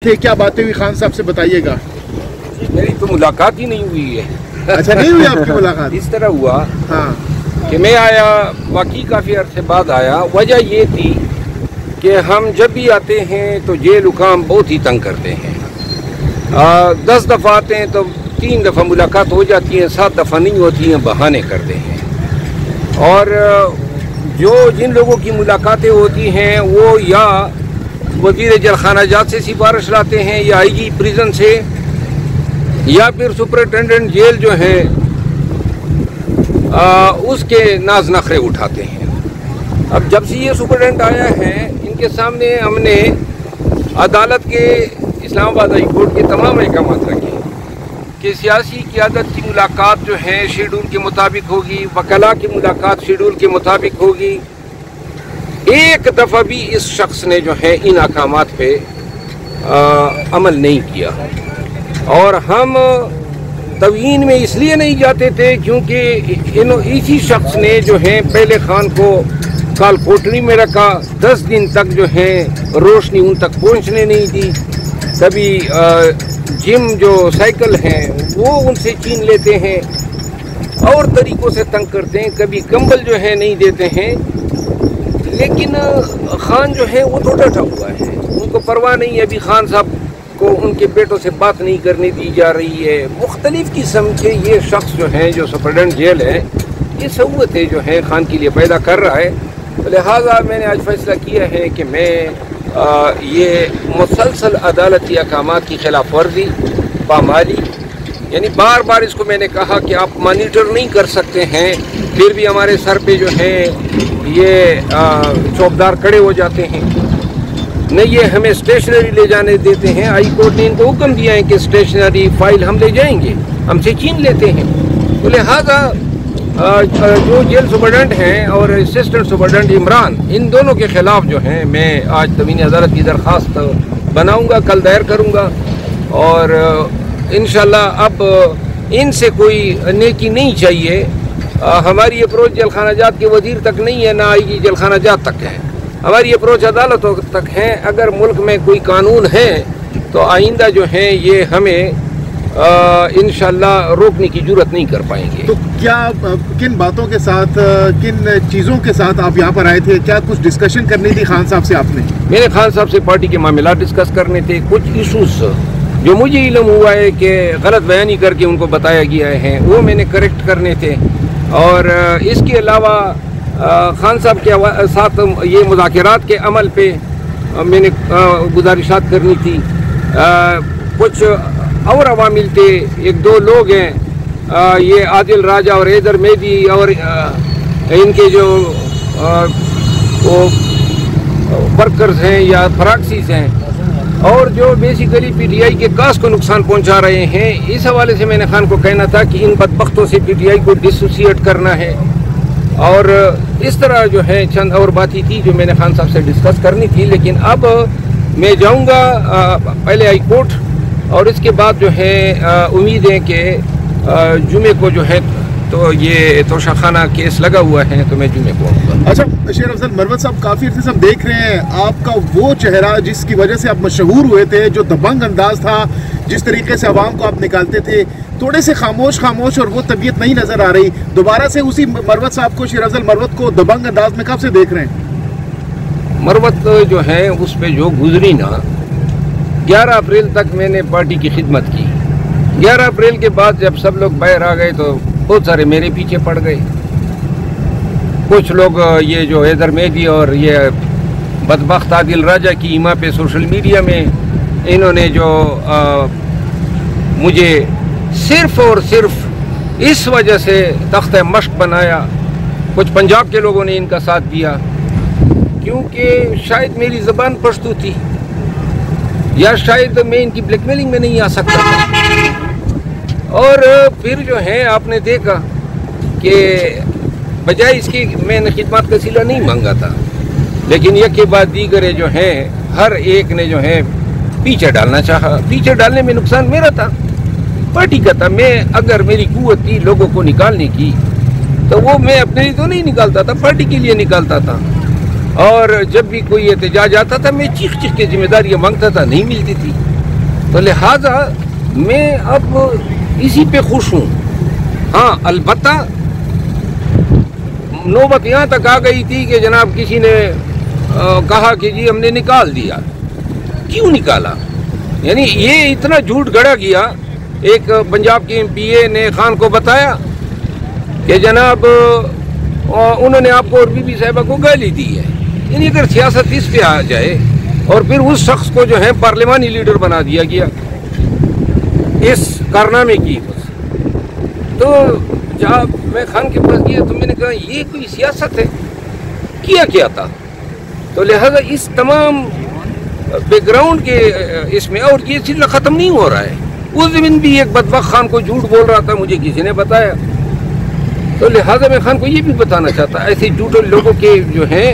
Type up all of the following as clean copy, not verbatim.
تھے کیا باتیں ہوئی خان صاحب سے بتائیے گا؟ میری تو ملاقات ہی نہیں ہوئی ہے۔ اچھا نہیں ہوئی آپ کی ملاقات؟ اس طرح ہوا ہاں کہ میں آیا، واقعی کافی عرصے بعد آیا۔ وجہ یہ تھی کہ ہم جب بھی آتے ہیں تو جیل حکام بہت ہی تنگ کرتے ہیں۔ 10 دفعہ آتے ہیں تو 3 دفعہ ملاقات ہو جاتی ہے، 7 دفعہ نہیں ہوتی ہیں، بہانے کرتے ہیں۔ اور جن لوگوں کی ملاقاتیں ہوتی ہیں وہ یا وزیر جیل خانہ جات سے سفارش لاتے ہیں، یا آئی جی پریزن سے، یا پھر سپرنٹینڈنٹ جیل جو ہے اس کے ناز نخرے اٹھاتے ہیں۔ اب جب سے یہ سپرنٹینڈنٹ آیا ہے، ان کے سامنے ہم نے عدالت کے اسلام آباد ہائی کورٹ کے تمام احکامات رکھے کہ سیاسی قیادت کی ملاقات جو ہے شیڈول کے مطابق ہوگی، وکلاء کی ملاقات شیڈول کے مطابق ہوگی۔ ایک دفعہ بھی اس شخص نے جو ہے ان احکامات پہ عمل نہیں کیا، اور ہم توہین میں اس لیے نہیں جاتے تھے کیونکہ اسی شخص نے جو ہے پہلے خان کو کال کوٹری میں رکھا، 10 دن تک جو ہے روشنی ان تک پہنچنے نہیں دی۔ کبھی جم جو سائیکل ہیں وہ ان سے چھین لیتے ہیں اور طریقوں سے تنگ کرتے ہیں، کبھی کمبل جو ہے نہیں دیتے ہیں۔ لیکن خان جو ہے وہ تو ڈٹا ہوا ہے، ان کو پرواہ نہیں ہے۔ ابھی خان صاحب کو ان کے بیٹوں سے بات نہیں کرنے دی جا رہی ہے۔ مختلف قسم کے یہ شخص جو ہیں، جو سپرنٹینڈنٹ جیل ہے، یہ صعوبتیں جو ہے خان کے لیے پیدا کر رہا ہے۔ لہٰذا میں نے آج فیصلہ کیا ہے کہ میں یہ مسلسل عدالتی احکامات کی خلاف ورزی پامالی، یعنی بار بار اس کو میں نے کہا کہ آپ مانیٹر نہیں کر سکتے ہیں، پھر بھی ہمارے سر پہ جو ہے یہ چوکیدار کھڑے ہو جاتے ہیں، نہیں یہ ہمیں اسٹیشنری لے جانے دیتے ہیں۔ ہائی کورٹ نے ان کو حکم دیا ہے کہ اسٹیشنری فائل ہم لے جائیں گے، ہم سے چھین لیتے ہیں۔ تو لہٰذا جو جیل سپرنٹینڈنٹ ہیں اور اسسٹنٹ سپرنٹینڈنٹ عمران، ان دونوں کے خلاف جو ہیں میں آج تمین عدالت کی درخواست بناؤں گا، کل دائر کروں گا، اور انشاءاللہ اب ان سے کوئی نیکی نہیں چاہیے۔ ہماری اپروچ جیل خانہ جات کے وزیر تک نہیں ہے، نہ آئی جی جیل خانہ جات تک ہے، ہماری اپروچ عدالتوں تک ہے۔ اگر ملک میں کوئی قانون ہے تو آئندہ جو ہے یہ ہمیں انشاءاللہ روکنے کی جرات نہیں کر پائیں گے۔ تو کیا کن باتوں کے ساتھ، کن چیزوں کے ساتھ آپ یہاں پر آئے تھے؟ کیا کچھ ڈسکشن کرنی تھی خان صاحب سے آپ نے؟ میں نے خان صاحب سے پارٹی کے معاملات ڈسکس کرنے تھے، کچھ ایشوز جو مجھے علم ہوا ہے کہ غلط بیانی کر کے ان کو بتایا گیا ہے وہ میں نے کریکٹ کرنے تھے، اور اس کے علاوہ خان صاحب کے ساتھ یہ مذاکرات کے عمل پہ میں نے گزارشات کرنی تھی۔ کچھ اور عوامل تھے، 1-2 لوگ ہیں، یہ عادل راجہ اور حیدر مہدی اور ان کے جو ورکرز ہیں یا پراکسیز ہیں، اور جو بیسیکلی پی ٹی آئی کے کاز کو نقصان پہنچا رہے ہیں۔ اس حوالے سے میں نے خان کو کہنا تھا کہ ان بدبختوں سے پی ٹی آئی کو ڈسوسیٹ کرنا ہے، اور اس طرح جو ہے چند اور باتیں تھی جو میں نے خان صاحب سے ڈسکس کرنی تھی۔ لیکن اب میں جاؤں گا پہلے ہائی کورٹ، اور اس کے بعد جو ہے امید ہے کہ جمعے کو جو ہے تو یہ توشہ خانہ کیس لگا ہوا ہے تو میں جمعے کو آؤں گا۔ اچھا شیر افضل مروت صاحب، کافی عرصے سے ہم دیکھ رہے ہیں آپ کا وہ چہرہ جس کی وجہ سے آپ مشہور ہوئے تھے، جو دبنگ انداز تھا، جس طریقے سے عوام کو آپ نکالتے تھے، تھوڑے سے خاموش اور وہ طبیعت نہیں نظر آ رہی۔ دوبارہ سے اسی مروت صاحب کو، شیر افضل مروت کو دبنگ انداز میں کب سے دیکھ رہے ہیں؟ مروت جو ہے اس پہ جو گزری نا، 11 اپریل تک میں نے پارٹی کی خدمت کی۔ 11 اپریل کے بعد جب سب لوگ باہر آ گئے تو بہت سارے میرے پیچھے پڑ گئے۔ کچھ لوگ یہ جو حیدر مہدی اور یہ بدبخت عادل راجہ کی ایما پہ سوشل میڈیا میں انہوں نے جو مجھے صرف اور صرف اس وجہ سے تختہ مشق بنایا۔ کچھ پنجاب کے لوگوں نے ان کا ساتھ دیا کیونکہ شاید میری زبان پشتو تھی، یا شاید میں ان کی بلیک میلنگ میں نہیں آ سکتا تھا۔ اور پھر جو ہے آپ نے دیکھا کہ بجائے اس کی میں نے خدمات کا صلہ نہیں مانگا تھا، لیکن یک کے بعد دیگر جو ہیں ہر ایک نے جو ہے پیچھے ڈالنا چاہا۔ پیچھے ڈالنے میں نقصان میرا تھا، پارٹی کا تھا۔ میں اگر میری قوت تھی لوگوں کو نکالنے کی تو وہ میں اپنے لیے تو نہیں نکالتا تھا، پارٹی کے لیے نکالتا تھا۔ اور جب بھی کوئی احتجاج آتا تھا میں چیخ چیخ کے ذمہ داریاں مانگتا تھا، نہیں ملتی تھی. تو لہٰذا میں اب اسی پہ خوش ہوں. ہاں البتہ نوبت یہاں تک آ گئی تھی کہ جناب کسی نے کہا کہ جی ہم نے نکال دیا. کیوں نکالا؟ یعنی یہ اتنا جھوٹ گڑا گیا. ایک پنجاب کے MPA نے خان کو بتایا کہ جناب انہوں نے آپ کو اور بی بی صاحبہ کو گالی دی ہے. یعنی اگر سیاست اس پہ آ جائے اور پھر اس شخص کو جو ہے پارلیمانی لیڈر بنا دیا گیا اس کارنامے کی بس. تو جب میں خان کے پاس گیا تو میں نے کہا یہ کوئی سیاست ہے؟ کیا تھا؟ تو لہذا اس تمام بیک گراؤنڈ کے اس میں اور یہ سلسلہ ختم نہیں ہو رہا ہے. اس دن بھی ایک بدبخت خان کو جھوٹ بول رہا تھا، مجھے کسی نے بتایا. تو لہٰذا میں خان کو یہ بھی بتانا چاہتا ایسے جھوٹے لوگوں کے جو ہیں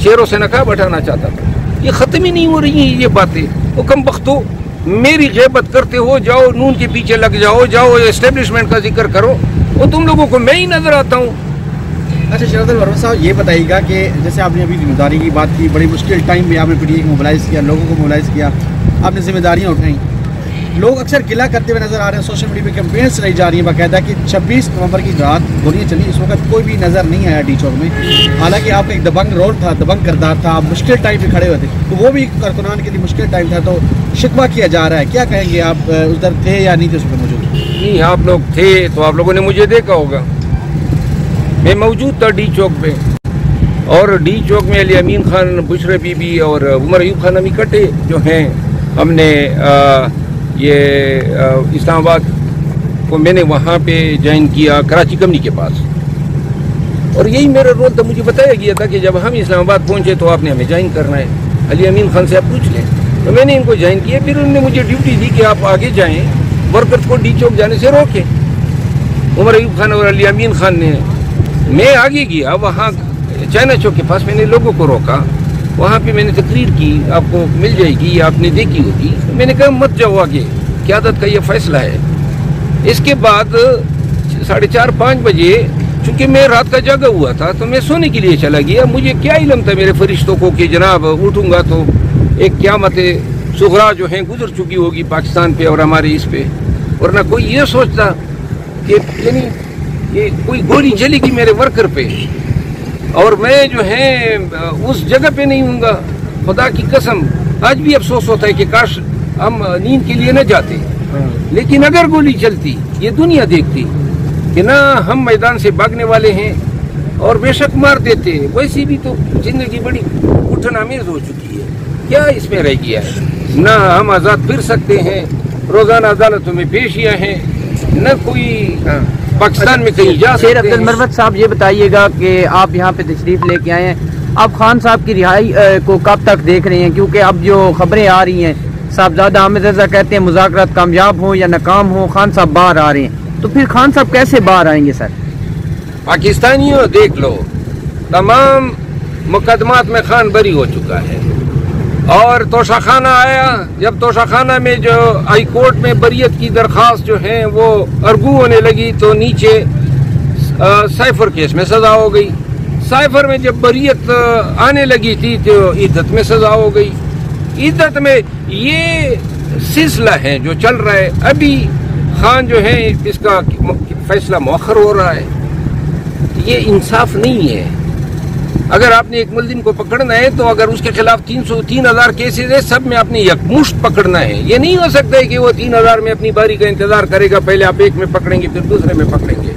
چہروں سے نقاب ہٹانا چاہتا تھا. یہ ختم ہی نہیں ہو رہی ہیں یہ باتیں. وہ کم بختو میری غیبت کرتے ہو، جاؤ نون کے پیچھے لگ جاؤ اسٹیبلشمنٹ کا ذکر کرو، وہ تم لوگوں کو میں ہی نظر آتا ہوں. اچھا شرافت ورما صاحب یہ بتائیے گا کہ جیسے آپ نے ابھی ذمہ داری کی بات کی، بڑی مشکل ٹائم میں آپ نے PTI کو موبلائز کیا، لوگوں کو موبلائز کیا، آپ نے ذمہ داریاں اٹھائیں. لوگ اکثر گلہ کرتے ہوئے نظر آ رہے ہیں، سوشل میڈیا پہ کیمپینس چلائی جا رہی ہیں باقاعدہ کہ 26 نومبر کی رات گولیاں چلی، اس وقت کوئی بھی نظر نہیں آیا ڈی چوک میں. حالانکہ آپ کا ایک دبنگ رول تھا، دبنگ کردار تھا، آپ مشکل ٹائم پہ کھڑے ہوئے تھے، تو وہ بھی کارکنان کے لیے مشکل ٹائم تھا. تو شکوہ کیا جا رہا ہے، کیا کہیں گے آپ ادھر تھے یا نہیں تھے اس پہ موجود؟ نہیں، آپ لوگ تھے تو آپ لوگوں نے مجھے دیکھا ہوگا. میں موجود تھا ڈی چوک پہ، اور ڈی چوک میں علی امین خان، بشرا بی بی اور عمر ایوب خان ہم اکٹھے جو ہیں ہم نے یہ اسلام آباد کو میں نے وہاں پہ جوائن کیا کراچی کمنی کے پاس. اور یہی میرا رول تھا. مجھے بتایا گیا تھا کہ جب ہم اسلام آباد پہنچے تو آپ نے ہمیں جوائن کرنا ہے. علی امین خان سے آپ پوچھ لیں. تو میں نے ان کو جوائن کیا. پھر انہوں نے مجھے ڈیوٹی دی کہ آپ آگے جائیں، ورکرز کو ڈی چوک جانے سے روکیں. عمر ایوب خان اور علی امین خان نے، میں آگے گیا وہاں چائنا چوک کے پاس، میں نے لوگوں کو روکا. وہاں پہ میں نے تقریر کی، آپ کو مل جائے گی، آپ نے دیکھی ہوگی. میں نے کہا مت جاؤ آگے، قیادت کا یہ فیصلہ ہے. اس کے بعد 4:30-5 بجے چونکہ میں رات کا جاگا ہوا تھا تو میں سونے کے لیے چلا گیا. مجھے کیا علم تھا میرے فرشتوں کو کہ جناب اٹھوں گا تو ایک قیامت صغرا جو ہیں گزر چکی ہوگی پاکستان پہ اور ہمارے اس پہ. ورنہ کوئی یہ سوچتا کہ یعنی یہ کوئی گولی چلے گی میرے ورکر پہ اور میں جو ہے اس جگہ پہ نہیں ہوں گا. خدا کی قسم آج بھی افسوس ہوتا ہے کہ کاش ہم نیند کے لیے نہ جاتے. لیکن اگر گولی چلتی یہ دنیا دیکھتی کہ نہ ہم میدان سے بھاگنے والے ہیں اور بے شک مار دیتے. ویسی بھی تو زندگی بڑی گھٹن آمیز ہو چکی ہے. کیا اس میں رہ گیا ہے؟ نہ ہم آزاد پھر سکتے ہیں، روزانہ عدالتوں میں پیشیاں ہیں، نہ کوئی پاکستان میں کہیں جا سکتے ہیں. عبد المروت صاحب یہ بتائیے گا کہ آپ یہاں پہ تشریف لے کے آئے ہیں، آپ خان صاحب کی رہائی کو کب تک دیکھ رہے ہیں؟ کیونکہ اب جو خبریں آ رہی ہیں صاحبزادہ حامد رضا کہتے ہیں مذاکرات کامیاب ہوں یا ناکام ہوں خان صاحب باہر آ رہے ہیں، تو پھر خان صاحب کیسے باہر آئیں گے؟ سر پاکستانیوں دیکھ لو، تمام مقدمات میں خان بری ہو چکا ہے. اور توشہ خانہ آیا، جب توشہ خانہ میں جو ہائی کورٹ میں بریت کی درخواست جو ہیں وہ ارگو ہونے لگی تو نیچے سائفر کیس میں سزا ہو گئی. سائفر میں جب بریت آنے لگی تھی تو عدت میں سزا ہو گئی. عدت میں یہ سلسلہ ہے جو چل رہا ہے. ابھی خان جو ہے اس کا فیصلہ مؤخر ہو رہا ہے. یہ انصاف نہیں ہے. اگر آپ نے ایک ملزم کو پکڑنا ہے تو اگر اس کے خلاف 3,000 کیسز ہے سب میں آپ نے یکمشت پکڑنا ہے. یہ نہیں ہو سکتا ہے کہ وہ 3,000 میں اپنی باری کا انتظار کرے گا، پہلے آپ ایک میں پکڑیں گے پھر دوسرے میں پکڑیں گے.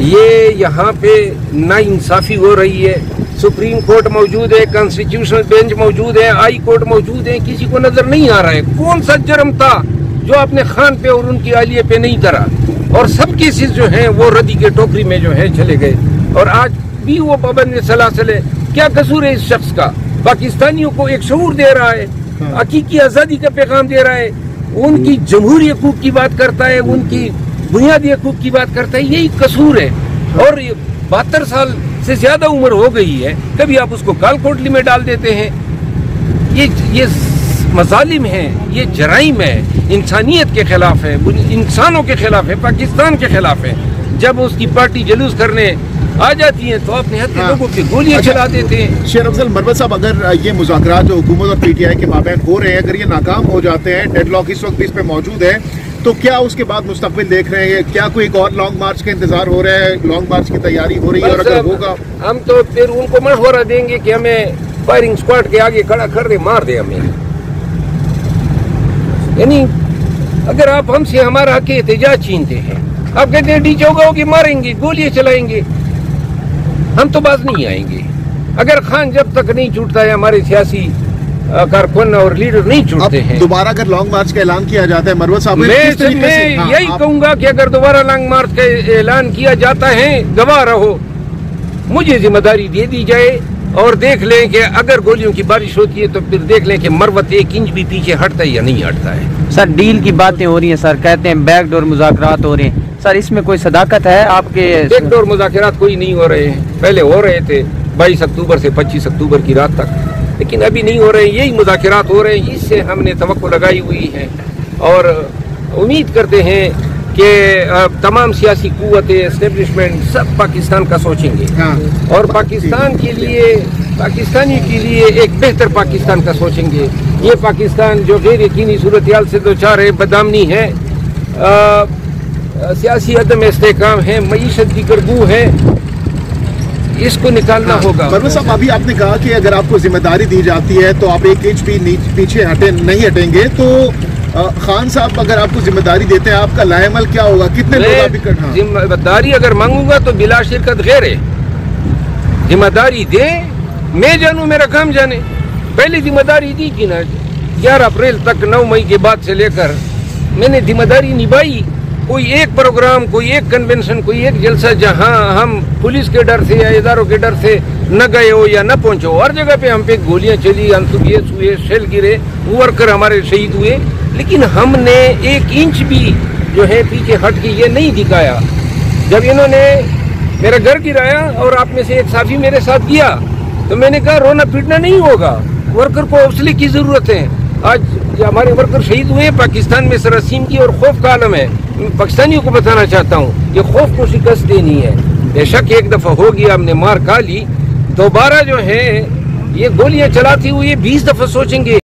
یہ یہاں پہ نا انصافی ہو رہی ہے. سپریم کورٹ موجود ہے، کانسٹیٹیوشنل بینچ موجود ہے، ہائی کورٹ موجود ہے، کسی کو نظر نہیں آ رہا ہے کون سا جرم تھا جو آپ نے خان پہ اور ان کی اہلیہ پہ نہیں کرا. اور سب کیسز جو ہیں وہ ردی کے ٹوکری میں جو ہے چلے گئے اور آج بھی وہ پابند سلاسل ہے. کیا قصور ہے اس شخص کا؟ پاکستانیوں کو ایک شعور دے رہا ہے، حقیقی آزادی کا پیغام دے رہا ہے، ان کی جمہوری حقوق کی بات کرتا ہے، ان کی بنیادی حقوق کی بات کرتا ہے. یہی قصور ہے. اور 72 سال سے زیادہ عمر ہو گئی ہے، کبھی آپ اس کو کال کوٹلی میں ڈال دیتے ہیں. یہ مظالم ہیں، یہ جرائم ہے، انسانیت کے خلاف ہے، انسانوں کے خلاف ہے، پاکستان کے خلاف ہے. جب اس کی پارٹی جلوس کرنے آ جاتی ہیں تو اپنے ہاتھ لوگوں پہ گولیاں چلا دیتے ہیں. شیر افضل مروت صاحب، اگر یہ مذاکرات جو حکومت اور پی ٹی آئی کے مابین ہو رہے ہیں اگر یہ ناکام ہو جاتے ہیں، ڈیڈ لاک اس وقت بھی اس پہ موجود ہے، تو کیا اس کے بعد مستقبل دیکھ رہے ہیں؟ کیا کوئی ایک اور لانگ مارچ کا انتظار ہو رہا ہے؟ لانگ مارچ کی تیاری ہو رہی ہے؟ اور اگر ہوگا ہم تو پھر ان کو مشورہ دیں گے کہ ہمیں فائرنگ اسکواڈ کے آگے کھڑا کر دے، مار دے ہمیں. یعنی اگر آپ ہم سے ہمارا حق احتجاج چھینتے ہیں، آپ کہتے ہیں ڈی چوکاؤں کی ماریں گے، گولیاں چلائیں گے، ہم تو باز نہیں آئیں گے. اگر خان جب تک نہیں چھوٹتا ہے، ہمارے سیاسی کارکن اور لیڈر نہیں چھوٹتے ہیں. دوبارہ اگر لانگ مارچ کا اعلان کیا جاتا ہے مروت صاحب، میں یہی کہوں گا کہ اگر دوبارہ لانگ مارچ کا اعلان کیا جاتا ہے، گواہ رہو، مجھے ذمہ داری دے دی جائے اور دیکھ لیں کہ اگر گولیوں کی بارش ہوتی ہے تو پھر دیکھ لیں کہ مروت 1 انچ بھی پیچھے ہٹتا ہے یا نہیں ہٹتا ہے. سر ڈیل کی باتیں ہو رہی ہیں، سر کہتے ہیں بیک ڈور مذاکرات ہو رہے ہیں، سر اس میں کوئی صداقت ہے آپ کے؟ بیک ڈور مذاکرات کوئی نہیں ہو رہے ہیں، پہلے ہو رہے تھے 22 اکتوبر سے 25 اکتوبر کی رات تک، لیکن ابھی نہیں ہو رہے. یہی مذاکرات ہو رہے ہیں، اس سے ہم نے توقع لگائی ہوئی ہے اور امید کرتے ہیں کہ تمام سیاسی قوتیں، اسٹیبلشمنٹ سب پاکستان کا سوچیں گے اور پاکستان کے لیے، پاکستانی کے لیے ایک بہتر پاکستان کا سوچیں گے. یہ پاکستان جو غیر یقینی صورتحال سے دوچار ہے، بدامنی ہے، سیاسی عدم استحکام ہے، معیشت کی گرگو ہے، اس کو نکالنا ہوگا. مروت صاحب، ابھی آپ نے کہا کہ اگر آپ کو ذمہ داری دی جاتی ہے تو آپ 1 انچ بھی پیچھے نہیں ہٹیں گے، تو خان صاحب اگر آپ کو ذمہ داری دیتے ہیں آپ کا لائے عمل کیا ہوگا؟ کتنے لوگ ذمہ داری اگر مانگوں گا تو بلا شرکت غیر ہے. ذمہ داری دے، میں جانوں، میرا کام جانے. پہلی ذمہ داری دی تھی نا 11 اپریل تک، 9 مئی کے بعد سے لے کر میں نے ذمہ داری نبھائی. کوئی ایک پروگرام، کوئی ایک کنونشن، کوئی ایک جلسہ جہاں ہم پولیس کے ڈر سے یا اداروں کے ڈر سے نہ گئے ہو یا نہ پہنچو، ہر جگہ پہ ہم پہ گولیاں چلی، انسوبیس ہوئے، شیل گرے، ورکر ہمارے شہید ہوئے، لیکن ہم نے 1 انچ بھی جو ہے پیچھے ہٹ کے یہ نہیں دکھایا. جب انہوں نے میرا گھر گرایا اور آپ میں سے ایک صحافی میرے ساتھ گیا تو میں نے کہا رونا پیٹنا نہیں ہوگا، ورکر کو حوصلے کی ضرورت ہے. آج ہمارے ورکر شہید ہوئے، پاکستان میں سراسیم کی اور خوف کا عالم ہے. میں پاکستانیوں کو بتانا چاہتا ہوں کہ خوف کو شکست دینی ہے. بے شک ایک دفعہ ہو گیا، ہم نے مار کھا لی، دوبارہ جو ہے یہ گولیاں چلاتی ہوئی 20 دفعہ سوچیں گے.